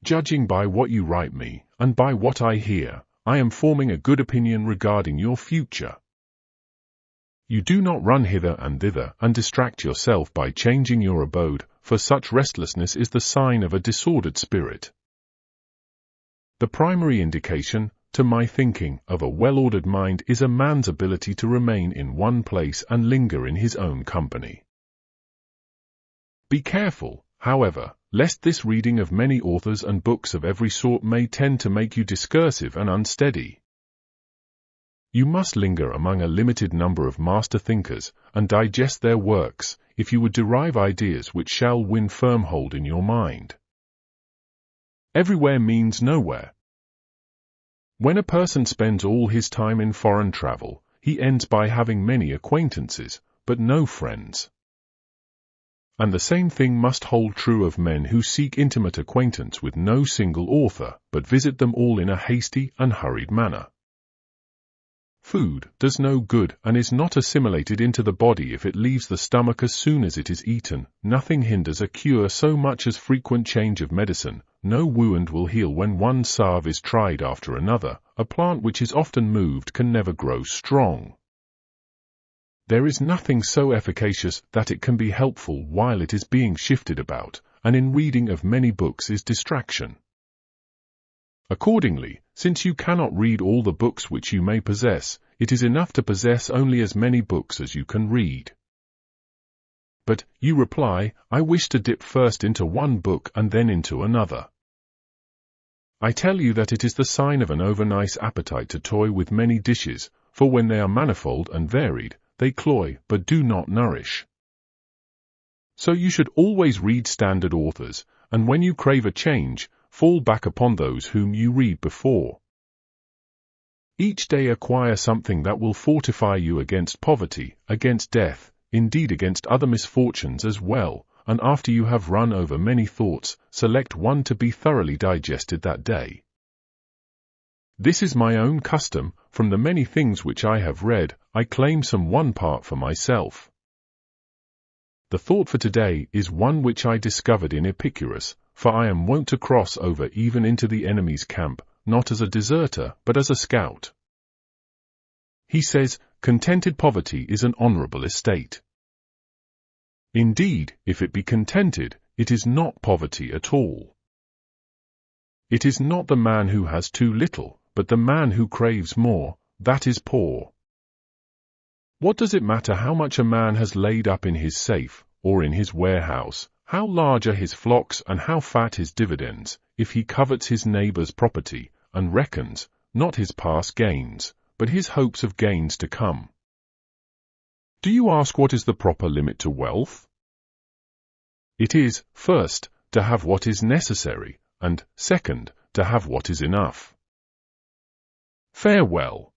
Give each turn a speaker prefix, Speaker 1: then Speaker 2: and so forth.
Speaker 1: Judging by what you write me, and by what I hear, I am forming a good opinion regarding your future. You do not run hither and thither and distract yourself by changing your abode, for such restlessness is the sign of a disordered spirit. The primary indication, to my thinking, of a well-ordered mind is a man's ability to remain in one place and linger in his own company. Be careful, however, lest this reading of many authors and books of every sort may tend to make you discursive and unsteady. You must linger among a limited number of master thinkers and digest their works, if you would derive ideas which shall win firm hold in your mind. Everywhere means nowhere. When a person spends all his time in foreign travel, he ends by having many acquaintances, but no friends. And the same thing must hold true of men who seek intimate acquaintance with no single author, but visit them all in a hasty and hurried manner. Food does no good and is not assimilated into the body if it leaves the stomach as soon as it is eaten. Nothing hinders a cure so much as frequent change of medicine. No wound will heal when one salve is tried after another. A plant which is often moved can never grow strong. There is nothing so efficacious that it can be helpful while it is being shifted about, and in reading of many books is distraction. Accordingly, since you cannot read all the books which you may possess, it is enough to possess only as many books as you can read. But, you reply, I wish to dip first into one book and then into another. I tell you that it is the sign of an over-nice appetite to toy with many dishes, for when they are manifold and varied, they cloy but do not nourish. So you should always read standard authors, and when you crave a change, fall back upon those whom you read before. Each day acquire something that will fortify you against poverty, against death, indeed against other misfortunes as well, and after you have run over many thoughts, select one to be thoroughly digested that day. This is my own custom. From the many things which I have read, I claim some one part for myself. The thought for today is one which I discovered in Epicurus, for I am wont to cross over even into the enemy's camp, not as a deserter but as a scout. He says, contented poverty is an honorable estate. Indeed, if it be contented, it is not poverty at all. It is not the man who has too little, but the man who craves more, that is poor. What does it matter how much a man has laid up in his safe, or in his warehouse, how large are his flocks and how fat his dividends, if he covets his neighbour's property, and reckons, not his past gains, but his hopes of gains to come? Do you ask what is the proper limit to wealth? It is, first, to have what is necessary, and, second, to have what is enough. Farewell.